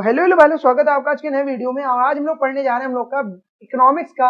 Hello भाई, स्वागत है आपका आज के नए वीडियो में। और आज हम लोग पढ़ने जा रहे हैं हम लोग का इकोनॉमिक्स का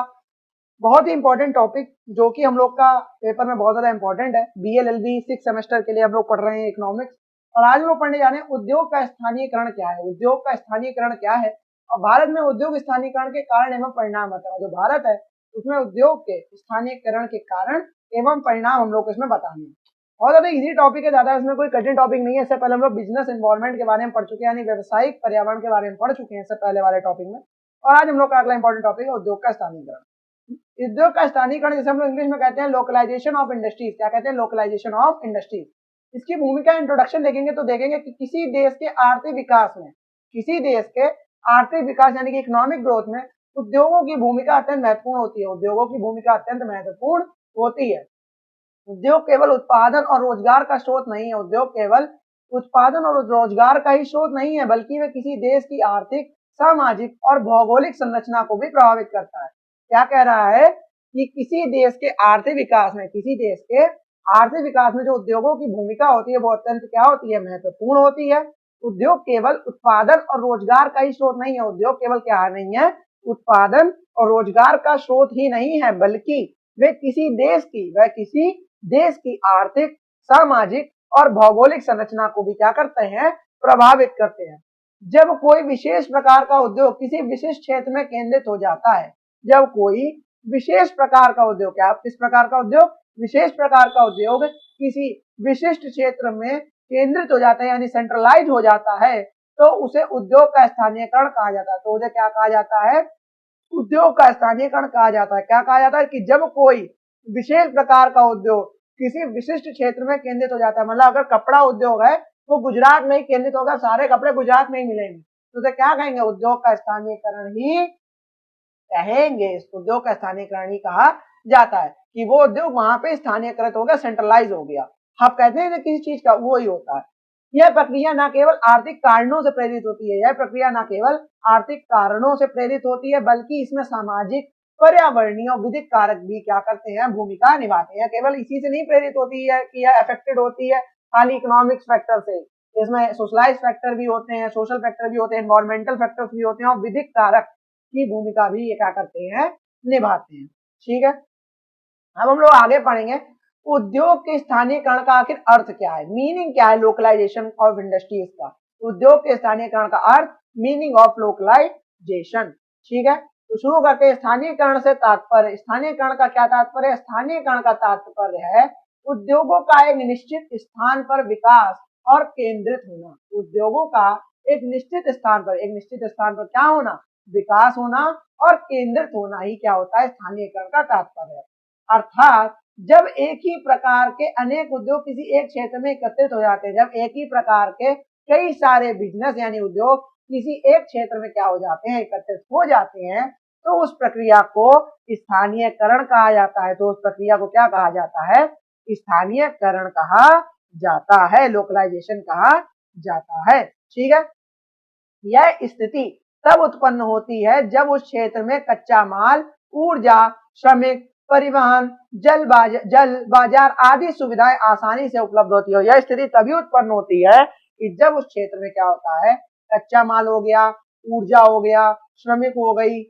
बहुत ही इंपॉर्टेंट टॉपिक, जो कि हम लोग का पेपर में बहुत ज्यादा इंपॉर्टेंट है। बीएलएलबी 6 सेमेस्टर के लिए हम लोग पढ़ रहे हैं इकोनॉमिक्स। और आज हम लोग पढ़ने जा रहे हैं उद्योग का स्थानीयकरण क्या है। उद्योग का स्थानीयकरण क्या है और भारत में उद्योग स्थानीयकरण के कारण एवं परिणाम बताना। जो भारत है उसमें उद्योग के स्थानीयकरण के कारण एवं परिणाम हम लोग को इसमें बताने हैं। बहुत ज्यादा इजी टॉपिक है, ज्यादा इसमें कोई कठिन टॉपिक नहीं है। इससे पहले हम लोग बिजनेस एनवायरनमेंट के बारे में पढ़ चुके हैं, यानी व्यवसायिक पर्यावरण के बारे में पढ़ चुके हैं इससे पहले वाले टॉपिक में। और आज हम लोग का अगला इंपॉर्टेंट टॉपिक है उद्योग का स्थानीयकरण। उद्योग का स्थानीयकरण जैसे हम लोग इंग्लिश में कहते हैं लोकलाइजेशन ऑफ इंडस्ट्रीज। क्या कहते हैं? Localisation of industries. इसकी भूमिका इंट्रोडक्शन देखेंगे तो देखेंगे कि किसी देश के आर्थिक विकास में, किसी देश के आर्थिक विकास यानी कि इकोनॉमिक ग्रोथ में उद्योगों की भूमिका अत्यंत महत्वपूर्ण होती है। उद्योगों की भूमिका अत्यंत महत्वपूर्ण होती है। उद्योग केवल उत्पादन और रोजगार का स्रोत नहीं है। उद्योग केवल उत्पादन और रोजगार का ही स्रोत नहीं है, बल्कि वे किसी देश की आर्थिक, सामाजिक और भौगोलिक संरचना को भी प्रभावित करता है। क्या कह रहा है कि किसी देश के आर्थिक विकास में, किसी देश के आर्थिक विकास में जो उद्योगों की भूमिका होती है वो अत्यंत क्या होती है? महत्वपूर्ण होती है। उद्योग केवल उत्पादन और रोजगार का ही स्रोत नहीं है। उद्योग केवल क्या नहीं है? उत्पादन और रोजगार का स्रोत ही नहीं है, बल्कि वे किसी देश की आर्थिक, सामाजिक और भौगोलिक संरचना को भी क्या करते हैं? प्रभावित करते हैं। जब कोई विशेष प्रकार का उद्योग किसी विशिष्ट क्षेत्र में केंद्रित हो जाता है, जब कोई विशेष प्रकार का उद्योग, क्या किस प्रकार का उद्योग? विशेष प्रकार का उद्योग किसी विशिष्ट क्षेत्र में केंद्रित हो जाता है यानी सेंट्रलाइज हो जाता है, तो उसे उद्योग का स्थानीयकरण कहा जाता है। तो उसे क्या कहा जाता है? उद्योग का स्थानीयकरण कहा जाता है। क्या कहा जाता है? कि जब कोई विशेष प्रकार का उद्योग किसी विशिष्ट क्षेत्र में केंद्रित हो जाता है, मतलब अगर कपड़ा उद्योग है वो गुजरात में ही केंद्रित होगा, सारे कपड़े गुजरात में ही मिलेंगे, तो उसे क्या कहेंगे? उद्योग का स्थानीयकरण ही कहेंगे। इस उद्योग का स्थानीयकरण ही कहा जाता है कि वो उद्योग वहां पे स्थानीयकृत हो गया, सेंट्रलाइज हो गया। आप कहते हैं किसी चीज का, वो ही होता है। यह प्रक्रिया न केवल आर्थिक कारणों से प्रेरित होती है, यह प्रक्रिया न केवल आर्थिक कारणों से प्रेरित होती है, बल्कि इसमें सामाजिक, पर्यावरणीय और विधिक कारक भी क्या करते हैं? भूमिका निभाते हैं। केवल इसी से नहीं प्रेरित होती है कि यह अफेक्टेड होती है खाली इकोनॉमिक्स फैक्टर से, इसमें सोशलाइज फैक्टर भी होते हैं, सोशल फैक्टर भी होते हैं, एनवायरमेंटल फैक्टर्स भी होते हैं और विधिक कारक की भूमिका भी ये क्या करते हैं? निभाते हैं। ठीक है, अब हम लोग आगे पढ़ेंगे उद्योग के स्थानीयकरण का आखिर अर्थ क्या है, मीनिंग क्या है लोकलाइजेशन ऑफ इंडस्ट्रीज का। उद्योग के स्थानीयकरण का अर्थ, मीनिंग ऑफ लोकलाइजेशन। ठीक है, तो शुरू करते हैं स्थानीयकरण से तात्पर्य। स्थानीयकरण का क्या तात्पर्य है? स्थानीयकरण का तात्पर्य है उद्योगों का एक निश्चित स्थान पर विकास और केंद्रित होना। उद्योगों का एक निश्चित स्थान पर क्या होना? विकास होना और केंद्रित होना ही क्या होता है? स्थानीयकरण का तात्पर्य है। अर्थात जब एक ही प्रकार के अनेक उद्योग किसी एक क्षेत्र में एकत्रित हो जाते हैं, जब एक ही प्रकार के कई सारे बिजनेस यानी उद्योग किसी एक क्षेत्र में क्या हो जाते हैं? एकत्रित हो जाते हैं, तो उस प्रक्रिया को स्थानीयकरण कहा जाता है। तो उस प्रक्रिया को क्या कहा जाता है? स्थानीयकरण कहा जाता है, लोकलाइजेशन कहा जाता है। ठीक है, यह स्थिति तब उत्पन्न होती है जब उस क्षेत्र में कच्चा माल, ऊर्जा, श्रमिक, परिवहन, जल बाजार आदि सुविधाएं आसानी से उपलब्ध होती है। यह स्थिति तभी उत्पन्न होती है कि जब उस क्षेत्र में क्या होता है? कच्चा माल हो गया, ऊर्जा हो गया, श्रमिक हो गई,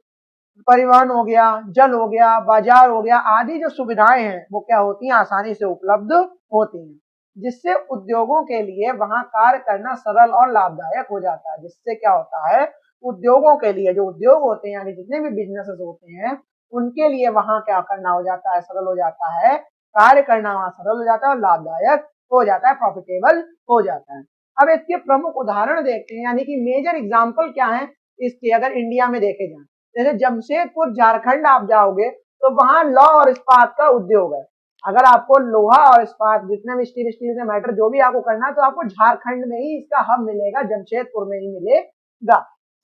परिवहन हो गया, जल हो गया, बाजार हो गया, आदि जो सुविधाएं हैं वो क्या होती हैं? आसानी से उपलब्ध होती हैं, जिससे उद्योगों के लिए वहां कार्य करना सरल और लाभदायक हो जाता है। जिससे क्या होता है? उद्योगों के लिए, जो उद्योग होते हैं यानी जितने भी बिजनेसेस होते हैं, उनके लिए वहां क्या करना हो जाता है? सरल हो जाता है, कार्य करना वहां सरल हो जाता है और लाभदायक हो जाता है, प्रॉफिटेबल हो जाता है। अब इसके प्रमुख उदाहरण देखते हैं, यानी कि मेजर एग्जाम्पल क्या है इसके, अगर इंडिया में देखे जाए। जैसे जमशेदपुर झारखंड आप जाओगे तो वहां लौह और इस्पात का उद्योग है। अगर आपको लोहा और इस्पात जितने भी स्टील से मैटर जो भी आपको करना है, तो आपको झारखंड में ही इसका हब मिलेगा, जमशेदपुर में ही मिलेगा।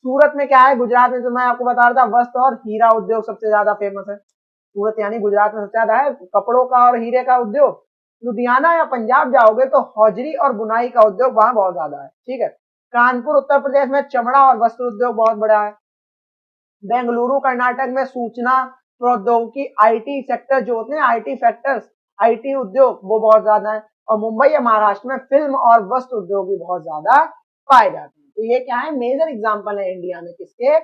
सूरत में क्या है? गुजरात में तो मैं आपको बता रहा था वस्त्र और हीरा उद्योग सबसे ज्यादा फेमस है। सूरत यानी गुजरात में सबसे ज्यादा है कपड़ों का और हीरे का उद्योग। लुधियाना या पंजाब जाओगे तो हौजरी और बुनाई का उद्योग वहां बहुत ज्यादा है। ठीक है, कानपुर उत्तर प्रदेश में चमड़ा और वस्त्र उद्योग बहुत बड़ा है। बेंगलुरु कर्नाटक में सूचना प्रौद्योगिकी आईटी सेक्टर जो होते हैं, आईटी फैक्टर्स, आईटी उद्योग वो बहुत ज्यादा है। और मुंबई या महाराष्ट्र में फिल्म और वस्त्र उद्योग भी बहुत ज्यादा पाए जाते हैं। तो ये क्या है, मेजर एग्जांपल है इंडिया में किसके,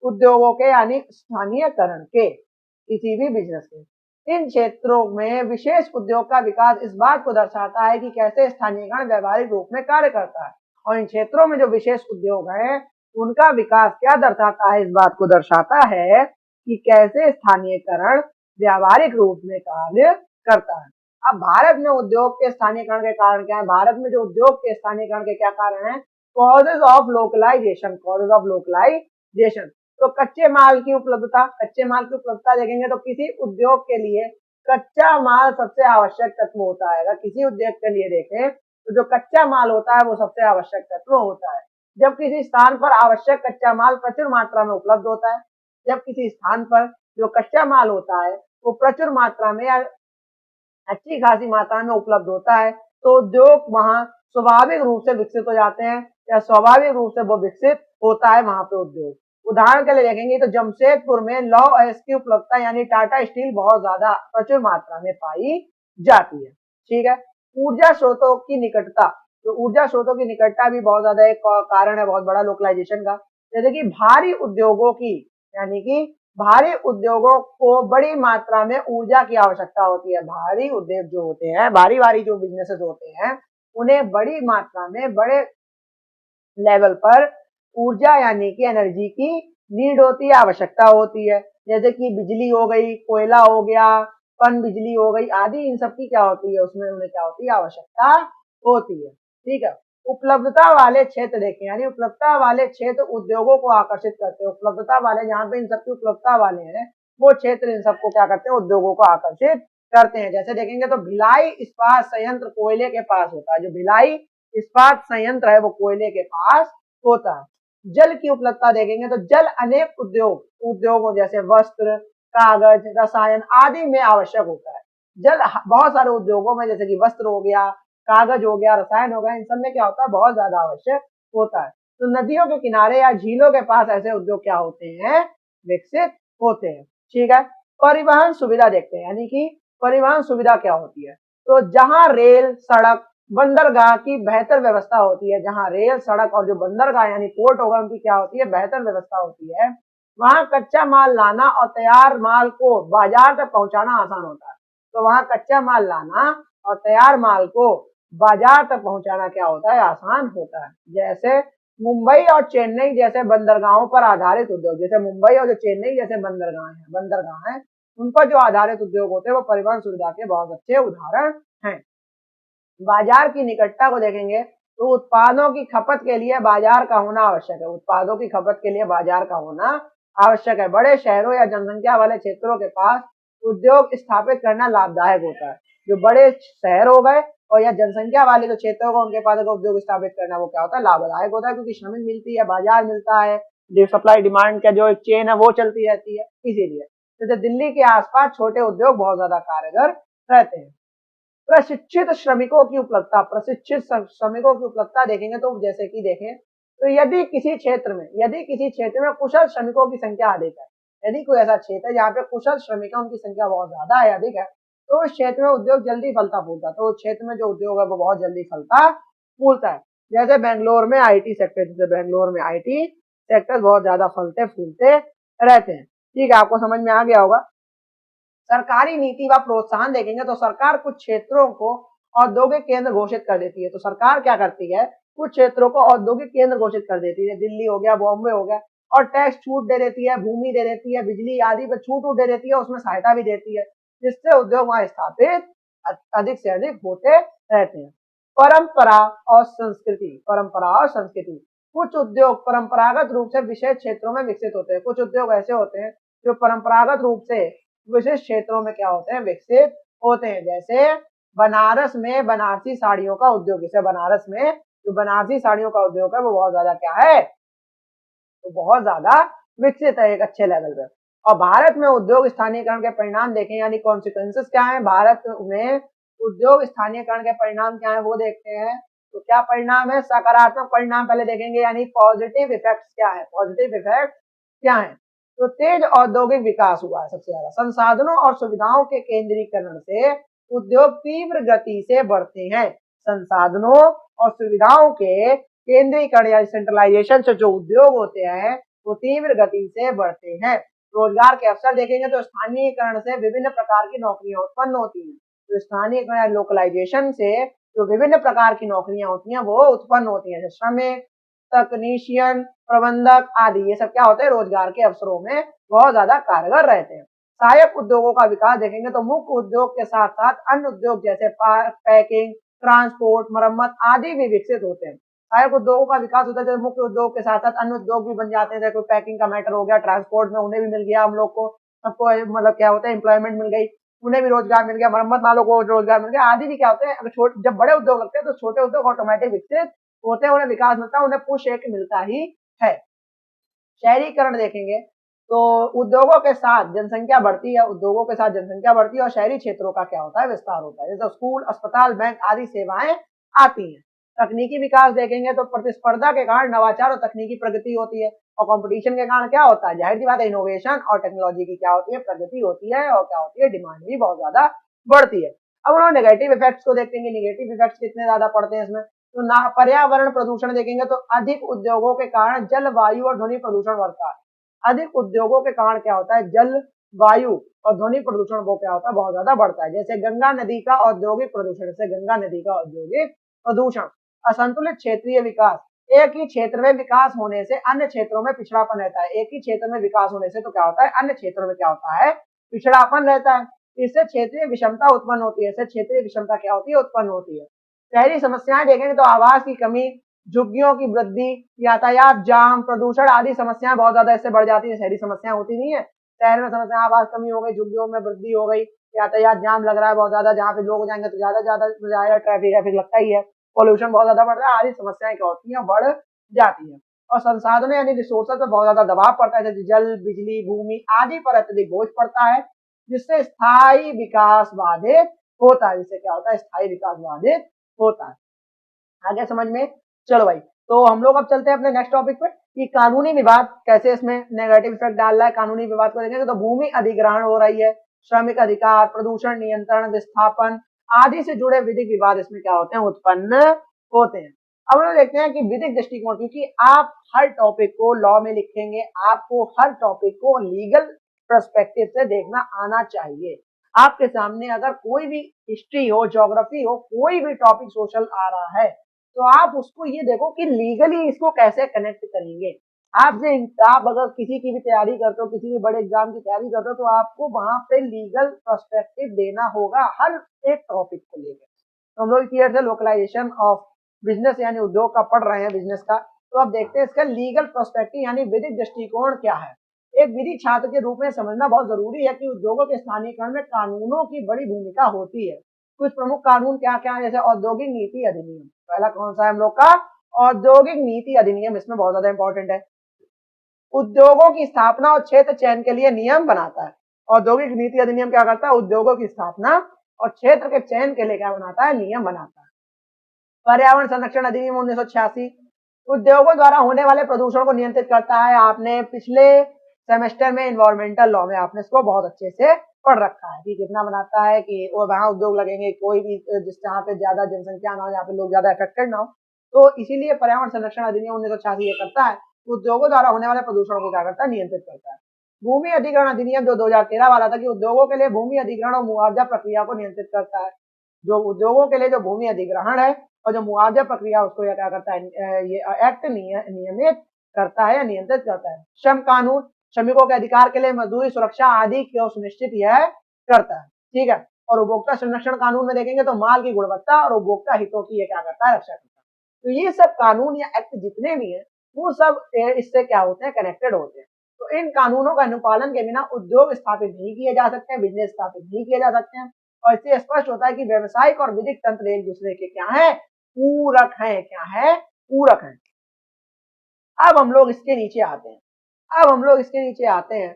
उद्योगों के यानी स्थानीयकरण के, किसी भी बिजनेस के। इन क्षेत्रों में विशेष उद्योग का विकास इस बात को दर्शाता है कि कैसे स्थानीयकरण व्यवहारिक रूप में कार्य करता है, और इन क्षेत्रों में जो विशेष उद्योग है उनका विकास क्या दर्शाता है, इस बात को दर्शाता है कि कैसे स्थानीयकरण व्यावहारिक रूप में कार्य करता है। अब भारत में उद्योग के स्थानीयकरण के कारण क्या है, भारत में जो उद्योग के स्थानीयकरण के क्या कारण है, causes of localisation, causes of localisation. तो कच्चे माल की उपलब्धता, कच्चे माल की उपलब्धता देखेंगे तो किसी उद्योग के लिए कच्चा माल सबसे आवश्यक तत्व होता है। अगर किसी उद्योग के लिए देखें तो जो कच्चा माल होता है वो सबसे आवश्यक तत्व होता है। जब किसी स्थान पर आवश्यक कच्चा माल प्रचुर मात्रा में उपलब्ध होता है, जब किसी स्थान पर जो कच्चा माल होता है वो प्रचुर मात्रा में या अच्छी खासी मात्रा में उपलब्ध होता है, तो उद्योग वहां स्वाभाविक रूप से विकसित हो जाते हैं, या स्वाभाविक रूप से वो विकसित होता है वहां पे उद्योग। उदाहरण के लिए देखेंगे तो जमशेदपुर में लौह अयस्क की उपलब्धता यानी टाटा स्टील बहुत ज्यादा प्रचुर मात्रा में पाई जाती है। ठीक है। ऊर्जा स्रोतों की निकटता, तो ऊर्जा स्रोतों की निकटता भी बहुत ज्यादा एक कारण है बहुत बड़ा लोकलाइजेशन का। जैसे कि भारी उद्योगों की, यानी कि भारी उद्योगों को बड़ी मात्रा में ऊर्जा की आवश्यकता होती है। भारी उद्योग जो होते हैं, भारी भारी जो बिजनेसेस होते हैं, उन्हें बड़ी मात्रा में बड़े लेवल पर ऊर्जा यानी कि एनर्जी की नीड होती है, आवश्यकता होती है। जैसे कि बिजली हो गई, कोयला हो गया, पन बिजली हो गई आदि, इन सब की क्या होती है, उसमें उन्हें क्या होती है, आवश्यकता होती है। ठीक है। उपलब्धता वाले क्षेत्र देखें, यानी उपलब्धता वाले क्षेत्र उद्योगों को आकर्षित करते हैं। उपलब्धता वाले, जहाँ पे इन सबकी उपलब्धता वाले हैं वो क्षेत्र इन सबको क्या करते हैं, उद्योगों को आकर्षित करते हैं। जैसे देखेंगे तो भिलाई इस्पात संयंत्र कोयले के पास होता है, जो भिलाई इस्पात संयंत्र है वो कोयले के पास होता है। जल की उपलब्धता देखेंगे तो जल अनेक उद्योगों जैसे वस्त्र, कागज, रसायन आदि में आवश्यक होता है। जल बहुत सारे उद्योगों में, जैसे कि वस्त्र हो गया, कागज हो गया, रसायन हो गया, इन सब में क्या होता है, बहुत ज्यादा आवश्यक होता है। तो नदियों के किनारे या झीलों के पास ऐसे उद्योग क्या होते हैं, विकसित होते हैं। ठीक है। परिवहन सुविधा देखते हैं, यानी कि परिवहन सुविधा क्या होती है, तो जहां रेल, सड़क, बंदरगाह की बेहतर व्यवस्था होती है, जहां रेल, सड़क और जो बंदरगाह यानी पोर्ट होगा उनकी क्या होती है, बेहतर व्यवस्था होती है, वहां कच्चा माल लाना और तैयार माल को बाजार तक पहुंचाना आसान होता है। तो वहां कच्चा माल लाना और तैयार माल को बाजार तक पहुंचाना क्या होता है, आसान होता है। जैसे मुंबई और चेन्नई जैसे बंदरगाहों पर आधारित उद्योग, जैसे मुंबई और जो चेन्नई जैसे बंदरगाह हैं, उन पर जो आधारित उद्योग होते हैं वो परिवहन सुविधा के बहुत अच्छे उदाहरण हैं। बाजार की निकटता को देखेंगे तो उत्पादों की खपत के लिए बाजार का होना आवश्यक है। उत्पादों की खपत के लिए बाजार का होना आवश्यक है। बड़े शहरों या जनसंख्या वाले क्षेत्रों के पास उद्योग स्थापित करना लाभदायक होता है। जो बड़े शहर हो गए और या जनसंख्या वाले जो क्षेत्र होगा उनके पास अगर उद्योग स्थापित करना वो क्या होता है, लाभदायक होता है, क्योंकि श्रमिक मिलती है, बाजार मिलता है, जो सप्लाई डिमांड का जो एक चेन है वो चलती रहती है। इसीलिए जैसे दिल्ली के आसपास छोटे उद्योग बहुत ज्यादा कारगर रहते हैं। प्रशिक्षित श्रमिकों की उपलब्धता, प्रशिक्षित श्रमिकों की उपलब्धता देखेंगे तो जैसे कि देखें तो यदि किसी क्षेत्र में कुशल श्रमिकों की संख्या अधिक है, यदि कोई ऐसा क्षेत्र है जहाँ पे कुशल श्रमिक है उनकी संख्या बहुत ज्यादा है, अधिक है, तो उस क्षेत्र में उद्योग जल्दी फलता फूलता है। तो उस क्षेत्र में जो उद्योग है वो बहुत जल्दी फलता फूलता है। जैसे बेंगलोर में आईटी सेक्टर, जैसे बेंगलोर में आईटी सेक्टर बहुत ज्यादा फलते फूलते रहते हैं। ठीक है, आपको समझ में आ गया होगा। सरकारी नीति व प्रोत्साहन देखेंगे तो सरकार कुछ क्षेत्रों को औद्योगिक केंद्र घोषित कर देती है। तो सरकार क्या करती है, कुछ क्षेत्रों को औद्योगिक केंद्र घोषित कर देती है, दिल्ली हो गया, बॉम्बे हो गया, और टैक्स छूट दे देती है, भूमि दे देती है, बिजली आदि पर छूट दे देती है, उसमें सहायता भी देती है, जिससे उद्योग वहां स्थापित अधिक से अधिक होते रहते हैं। परंपरा और संस्कृति, कुछ उद्योग परंपरागत रूप से विशेष क्षेत्रों में विकसित होते हैं। कुछ उद्योग ऐसे होते हैं जो परंपरागत रूप से विशेष क्षेत्रों में क्या होते हैं, विकसित होते हैं। जैसे बनारस में बनारसी साड़ियों का उद्योग, जैसे बनारस में जो बनारसी साड़ियों का उद्योग है वो बहुत ज्यादा क्या है, तो बहुत ज्यादा विकसित है एक अच्छे लेवल पे। और भारत में उद्योग स्थानीयकरण के परिणाम देखें, यानी कॉन्सिक्वेंसेस क्या है, भारत में उद्योग स्थानीयकरण के परिणाम क्या है वो देखते हैं। तो क्या परिणाम है, सकारात्मक परिणाम पहले देखेंगे, यानी पॉजिटिव इफेक्ट्स क्या है, पॉजिटिव इफेक्ट क्या है। तो तेज औद्योगिक विकास हुआ है सबसे ज्यादा। संसाधनों और सुविधाओं के केंद्रीकरण से उद्योग तीव्र गति से बढ़ते हैं। संसाधनों और सुविधाओं के केंद्रीकरण या सेंट्रलाइजेशन से जो उद्योग होते हैं वो तीव्र गति से बढ़ते हैं। रोजगार के अवसर देखेंगे तो स्थानीयकरण से विभिन्न प्रकार की नौकरियां उत्पन्न होती हैं। तो स्थानीयकरण या लोकलाइजेशन से जो विभिन्न प्रकार की नौकरियां होती हैं वो उत्पन्न होती हैं, जैसे श्रमिक, तकनीशियन, प्रबंधक आदि। ये सब क्या होते हैं, रोजगार के अवसरों में बहुत ज्यादा कारगर रहते हैं। सहायक उद्योगों का विकास देखेंगे तो मुख्य उद्योग के साथ साथ अन्य उद्योग जैसे पैकिंग, ट्रांसपोर्ट, मरम्मत आदि भी विकसित होते हैं। सहायक उद्योगों का विकास होता है जैसे मुख्य उद्योग के साथ साथ अन्य उद्योग भी बन जाते हैं, जैसे पैकिंग का मैटर हो गया, ट्रांसपोर्ट में उन्हें भी मिल गया, हम लोग को सबको मतलब क्या होता है एम्प्लॉयमेंट मिल गई, उन्हें भी रोजगार मिल गया, मरम्मत वालों को रोजगार मिल गया आदि भी क्या होते हैं। अगर जब बड़े उद्योग लगते हैं तो छोटे उद्योग ऑटोमेटिक विकसित होते हैं, उन्हें विकास मिलता है, उन्हें पुश एक मिलता ही है। शहरीकरण देखेंगे तो उद्योगों के साथ जनसंख्या बढ़ती है, उद्योगों के साथ जनसंख्या बढ़ती है और शहरी क्षेत्रों का क्या होता है, विस्तार होता है, जैसे स्कूल, अस्पताल, बैंक आदि सेवाएं आती हैं। तकनीकी विकास देखेंगे तो प्रतिस्पर्धा के कारण नवाचार और तकनीकी प्रगति होती है, और कंपटीशन के कारण क्या होता है, जाहिर सी बात है इनोवेशन और टेक्नोलॉजी की क्या होती है, प्रगति होती है, और क्या होती है, डिमांड भी बहुत ज्यादा बढ़ती है। अब हम नेगेटिव इफेक्ट्स को देखेंगे, नेगेटिव इफेक्ट्स कितने ज्यादा पड़ते हैं इसमें, तो ना पर्यावरण प्रदूषण देखेंगे तो अधिक उद्योगों के कारण जलवायु और ध्वनि प्रदूषण बढ़ता है। अधिक उद्योगों के कारण क्या होता है, जल, वायु और ध्वनि प्रदूषण वो क्या होता है, बहुत ज्यादा बढ़ता है। जैसे गंगा नदी का औद्योगिक प्रदूषण से गंगा नदी का औद्योगिक प्रदूषण। असंतुलित क्षेत्रीय विकास, एक ही क्षेत्र में विकास होने से अन्य क्षेत्रों में पिछड़ापन रहता है। एक ही क्षेत्र में विकास होने से तो क्या होता है, अन्य क्षेत्रों में क्या होता है, पिछड़ापन रहता है। इससे क्षेत्रीय विषमता उत्पन्न होती है। इससे क्षेत्रीय विषमता क्या होती है, उत्पन्न होती है। शहरी समस्याएं देखेंगे तो आवास की कमी, झुग्गियों की वृद्धि, यातायात जाम, प्रदूषण आदि समस्याएं बहुत ज्यादा इससे बढ़ जाती है। शहरी समस्याएं होती नहीं है, शहर में समस्या, आवास कमी हो गई, झुग्गियों में वृद्धि हो गई, यातायात जाम लग रहा है बहुत ज्यादा, जहाँ पे लोग जाएंगे तो ज्यादा ट्रैफिक लगता ही है, पोल्यूशन बहुत ज्यादा बढ़ रहा है, आदि समस्याएं क्या होती है, बढ़ जाती है। और संसाधनों यानी रिसोर्सेज पर बहुत ज्यादा दबाव पड़ता है, जैसे जल, बिजली, भूमि आदि पर अत्यधिक बोझ पड़ता है, जिससे स्थायी विकास बाधित होता है। जिससे क्या होता है, स्थायी विकास बाधित होता है। आगे समझ में, चलो भाई, तो हम लोग अब चलते हैं अपने नेक्स्ट टॉपिक पे कि कानूनी विवाद कैसे इसमें नेगेटिव इफेक्ट डाल रहा है। कानूनी विवाद को देखेंगे तो भूमि अधिग्रहण हो रही है, श्रमिक अधिकार, प्रदूषण नियंत्रण, विस्थापन आदि से जुड़े विधिक विवाद इसमें क्या होते हैं, उत्पन्न होते हैं। अब हम लोग देखते हैं कि विधिक दृष्टिकोण, क्योंकि आप हर टॉपिक को लॉ में लिखेंगे, आपको हर टॉपिक को लीगल पर्सपेक्टिव से देखना आना चाहिए। आपके सामने अगर कोई भी हिस्ट्री हो, ज्योग्राफी हो, कोई भी टॉपिक सोशल आ रहा है तो आप उसको ये देखो कि लीगली इसको कैसे कनेक्ट करेंगे। आप अगर किसी की भी तैयारी करते हो, किसी भी बड़े एग्जाम की तैयारी करते हो, तो आपको वहां पे लीगल पर्सपेक्टिव देना होगा हर एक टॉपिक को लेकर। तो हम लोग क्लियर थे लोकलाइजेशन ऑफ बिजनेस यानी उद्योग का पढ़ रहे हैं, बिजनेस का। तो अब देखते हैं इसका लीगल पर्सपेक्टिव यानी विधिक दृष्टिकोण क्या है। एक विधि छात्र के रूप में समझना बहुत जरूरी है कि उद्योगों के स्थानीयकरण में कानूनों की बड़ी भूमिका होती है। कुछ प्रमुख कानून क्या क्या है, जैसे औद्योगिक नीति अधिनियम, पहला कौन सा है हम लोग का, औद्योगिक नीति अधिनियम, इसमें बहुत ज्यादा इंपॉर्टेंट है। उद्योगों की स्थापना और क्षेत्र चयन के लिए नियम बनाता है। औद्योगिक नीति अधिनियम क्या करता है, उद्योगों की स्थापना और क्षेत्र के चयन के लिए क्या बनाता है, नियम बनाता है। पर्यावरण संरक्षण अधिनियम 1986 उद्योगों द्वारा होने वाले प्रदूषण को नियंत्रित करता है। आपने पिछले सेमेस्टर में इन्वायरमेंटल लॉ में आपने इसको बहुत अच्छे से पढ़ रखा है कि कितना बनाता है कि वहां उद्योग लगेंगे, कोई भी जिस जहाँ पे ज्यादा जनसंख्या ना हो, जहाँ पे लोग ज्यादा अफेक्टेड ना हो। तो इसीलिए पर्यावरण संरक्षण अधिनियम 1986 ये करता है, उद्योगों द्वारा होने वाले प्रदूषण को क्या करता है, नियंत्रित करता है। भूमि अधिग्रहण अधिनियम जो 2013 वाला था कि उद्योगों के लिए भूमि अधिग्रहण और मुआवजा प्रक्रिया को नियंत्रित करता है। जो उद्योगों के लिए जो भूमि अधिग्रहण है और जो मुआवजा प्रक्रिया उसको क्या करता है, ये एक्ट नियमित करता है या नियंत्रित करता है। श्रम कानून श्रमिकों के अधिकार के लिए मजदूरी सुरक्षा आदि को सुनिश्चित यह करता है, ठीक है। और उपभोक्ता संरक्षण कानून में देखेंगे तो माल की गुणवत्ता और उपभोक्ता हितों की ये क्या करता है, रक्षा करता है। तो ये सब कानून या एक्ट जितने भी हैं वो सब इससे क्या होते हैं, कनेक्टेड होते हैं। तो इन कानूनों का अनुपालन के बिना उद्योग स्थापित नहीं किए जा सकते हैं, बिजनेस स्थापित नहीं किए जा सकते हैं। और इससे स्पष्ट होता है कि व्यवसायिक और विधिक तंत्र एक दूसरे के क्या है, पूरक है। क्या है, पूरक है। अब हम लोग इसके नीचे आते हैं,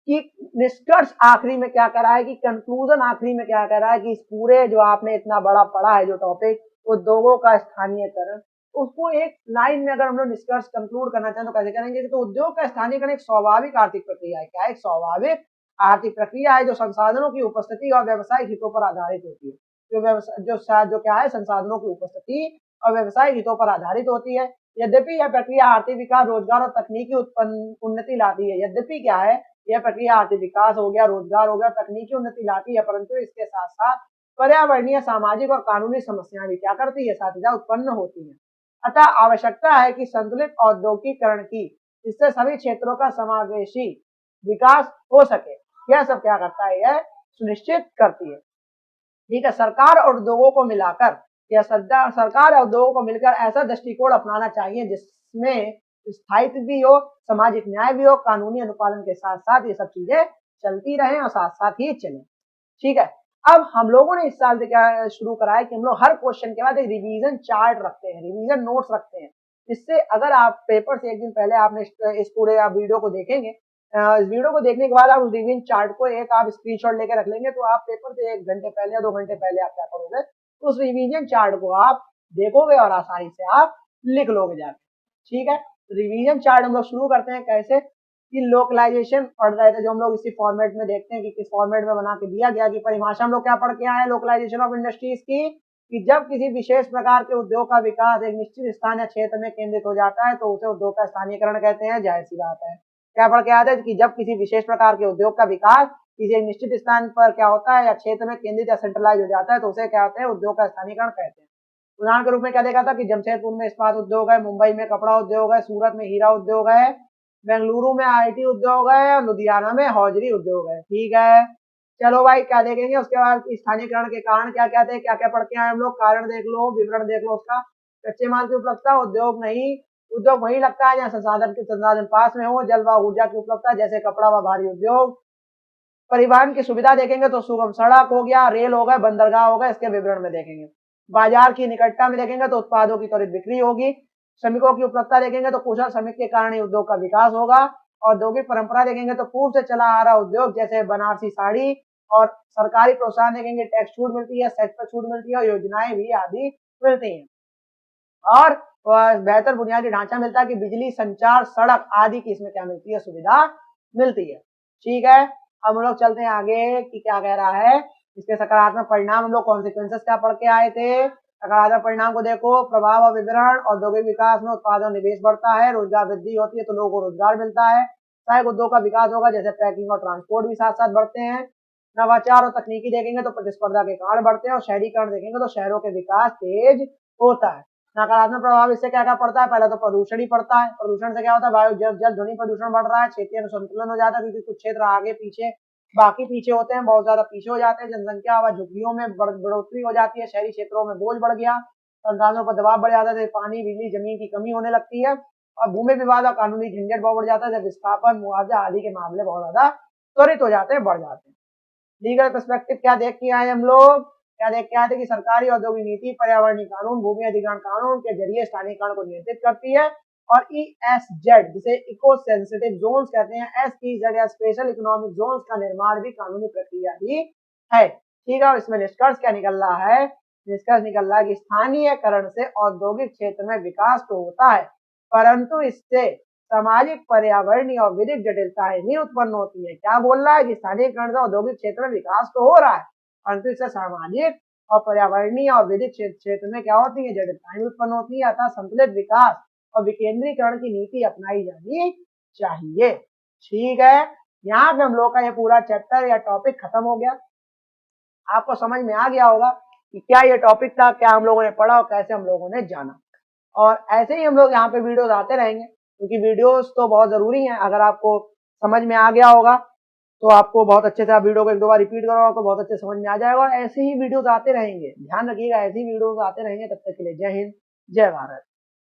कि निष्कर्ष आखिरी में क्या करा है, कि कंक्लूजन आखिरी में क्या करा है, कि इस पूरे जो आपने इतना बड़ा पढ़ा है जो टॉपिक उद्योगों का स्थानीयकरण, उसको एक लाइन में अगर हम लोग निष्कर्ष कंक्लूड करना चाहें तो कैसे करेंगे। तो उद्योग का स्थानीयकरण एक स्वाभाविक आर्थिक प्रक्रिया है। क्या है, एक स्वाभाविक आर्थिक प्रक्रिया है जो संसाधनों की उपस्थिति और व्यवसायिक हितों पर आधारित होती है। जो क्या है, संसाधनों की उपस्थिति और व्यवसायिक हितों पर आधारित होती है। यद्यपि यह प्रक्रिया आर्थिक विकास, रोजगार और तकनीकी उन्नति लाती है। यद्यपि क्या है, यह प्रक्रिया आर्थिक विकास हो गया, रोजगार हो गया, तकनीकी उन्नति लाती है, परंतु इसके साथ साथ पर्यावरणीय, सामाजिक और कानूनी समस्याएं भी क्या करती है, साथ ही साथ उत्पन्न होती है। अतः आवश्यकता है कि संतुलित औद्योगिकरण की, इससे सभी क्षेत्रों का समावेशी विकास हो सके। यह सब क्या करता है, यह सुनिश्चित करती है। ठीक है, सरकार और उद्योगों को मिलाकर, या सरकार और उद्योगों को मिलकर ऐसा दृष्टिकोण अपनाना चाहिए जिसमें स्थायित्व भी हो, सामाजिक न्याय भी हो, कानूनी अनुपालन के साथ साथ ये सब चीजें चलती रहें और साथ साथ ही चलें। ठीक है, अब हम लोगों ने इस साल से क्या शुरू करा है कि हम लोग हर क्वेश्चन के बाद एक रिवीजन चार्ट रखते हैं, रिवीजन नोट्स रखते हैं, जिससे अगर आप पेपर से एक दिन पहले आपने इस पूरे आप वीडियो को देखेंगे, इस वीडियो को देखने के बाद आप उस रिवीजन चार्ट को एक आप स्क्रीनशॉट लेके रख लेंगे, तो आप पेपर से 1 घंटे पहले या 2 घंटे पहले आप क्या करोगे, तो उस रिवीजन चार्ट को आप देखोगे और आसानी से आप लिख लोगे जाके। ठीक है, रिवीजन चार्ट हम लोग शुरू करते हैं कैसे, कि लोकलाइजेशन पढ़ रहे थे, जो हम लोग इसी फॉर्मेट में देखते हैं कि किस फॉर्मेट में बना के दिया गया, कि परिभाषा हम लोग क्या पढ़ के आए लोकलाइजेशन ऑफ इंडस्ट्रीज की, कि जब किसी विशेष प्रकार के उद्योग का विकास एक निश्चित स्थान या क्षेत्र में केंद्रित हो जाता है तो उसे उद्योग का स्थानीयकरण कहते हैं। जाहिर सी बात है, क्या पढ़ के आते हैं कि जब किसी विशेष प्रकार के उद्योग का विकास किसी एक निश्चित स्थान पर क्या होता है या क्षेत्र में केंद्रित या सेंट्रलाइज हो जाता है तो उसे क्या होता है, उद्योग का स्थानीयकरण कहते हैं। उदाहरण के रूप में क्या देखा था कि जमशेदपुर में इस्पात उद्योग है, मुंबई में कपड़ा उद्योग है, सूरत में हीरा उद्योग है, बेंगलुरु में आईटी उद्योग है, लुधियाना में हौजरी उद्योग है। ठीक है, चलो भाई क्या देखेंगे उसके बाद, स्थानीयकरण के कारण क्या क्या थे, क्या क्या पढ़ के आए हम लोग, कारण देख लो, विवरण देख लो उसका। कच्चे माल की उपलब्धता, उद्योग नहीं, उद्योग वही लगता है जहाँ संसाधन पास में हो। जल व ऊर्जा की उपलब्धता, जैसे कपड़ा व भारी उद्योग। परिवहन की सुविधा देखेंगे तो सुगम सड़क हो गया, रेल हो गए, बंदरगाह हो गए, इसके विवरण में देखेंगे। बाजार की निकटता में देखेंगे तो उत्पादों की त्वरित बिक्री होगी। श्रमिकों की उपलब्धता देखेंगे तो कुशल श्रमिक के कारण ही उद्योग का विकास होगा। औद्योगिक परंपरा देखेंगे तो पूर्व से चला आ रहा उद्योग, जैसे बनारसी साड़ी। और सरकारी प्रोत्साहन देखेंगे, टैक्स छूट मिलती है, सेक्स पर छूट मिलती है, और योजनाएं भी आदि मिलती हैं। और बेहतर बुनियादी ढांचा मिलता है कि बिजली, संचार, सड़क आदि की इसमें क्या मिलती है, सुविधा मिलती है। ठीक है, अब हम लोग चलते हैं आगे कि क्या कह रहा है, इसके सकारात्मक परिणाम हम लोग कॉन्सिक्वेंसेस क्या पढ़ के आए थे। सकारात्मक परिणाम को देखो, प्रभाव और विवरण। औद्योगिक विकास में उत्पादन निवेश बढ़ता है, रोजगार वृद्धि होती है तो लोगों को रोजगार मिलता है। सहायक उद्योग का विकास होगा, जैसे पैकिंग और ट्रांसपोर्ट भी साथ साथ बढ़ते हैं। नवाचार और तकनीकी देखेंगे तो प्रतिस्पर्धा के कारण बढ़ते हैं। और शहरीकरण देखेंगे तो शहरों के विकास तेज होता है। नकारात्मक प्रभाव इससे क्या क्या पड़ता है, पहले तो प्रदूषण ही पड़ता है। प्रदूषण से क्या होता है, वायु जल ध्वनि प्रदूषण बढ़ रहा है, क्षेत्रीय अनुसंतुलन हो जाता है, क्योंकि कुछ क्षेत्र आगे पीछे, बाकी पीछे होते हैं, बहुत ज्यादा पीछे हो जाते हैं। जनसंख्या व झुग्गियों में बढ़ोतरी हो जाती है, शहरी क्षेत्रों में बोझ बढ़ गया, संसाधनों पर दबाव बढ़ जाता है, पानी, बिजली, जमीन की कमी होने लगती है। और भूमि विवाद और कानूनी झंझट बहुत बढ़ जाता है, जब विस्थापन, मुआवजा आदि के मामले बहुत ज्यादा त्वरित हो जाते हैं, बढ़ जाते हैं। लीगल पर्सपेक्टिव क्या देख के आए हम लोग, क्या देख के आए थे कि सरकारी औद्योगिक नीति, पर्यावरणीय कानून, भूमि अधिग्रहण कानून के जरिए स्थानीयकरण को नियंत्रित करती है। और ESZ, जिसे इको सेंसिटिव जोन्स कहते हैं, SEZ या स्पेशल इकोनॉमिक जोन्स का निर्माण भी कानूनी प्रक्रिया ही है। ठीक है, और इसमें निष्कर्ष क्या निकल रहा है, निष्कर्ष निकल रहा है कि स्थानीयकरण से औद्योगिक क्षेत्र में विकास तो होता है, परंतु इससे सामाजिक, पर्यावरणीय और विधिक जटिलताएं नहीं उत्पन्न होती है। क्या बोल रहा है कि स्थानीयकरण से औद्योगिक क्षेत्र में विकास तो हो रहा है, परंतु इससे सामाजिक और पर्यावरणीय और विधिक क्षेत्र में क्या होती है, जटिलताएं उत्पन्न होती है। अतः संतुलित विकास और विकेंद्रीकरण की नीति अपनाई जानी चाहिए। ठीक है, यहाँ पे हम लोग का ये पूरा चैप्टर या टॉपिक खत्म हो गया। आपको समझ में आ गया होगा कि क्या ये टॉपिक था, क्या हम लोगों ने पढ़ा और कैसे हम लोगों ने जाना। और ऐसे ही हम लोग यहाँ पे वीडियोस आते रहेंगे, क्योंकि वीडियोस तो बहुत जरूरी हैं। अगर आपको समझ में आ गया होगा तो आपको बहुत अच्छे से, आप वीडियो को 1-2 बार रिपीट करो, आपको बहुत अच्छे समझ में आ जाएगा। और ऐसे ही वीडियोस आते रहेंगे, ध्यान रखिएगा, ऐसे ही वीडियोस आते रहेंगे। तब तक के लिए जय हिंद, जय भारत।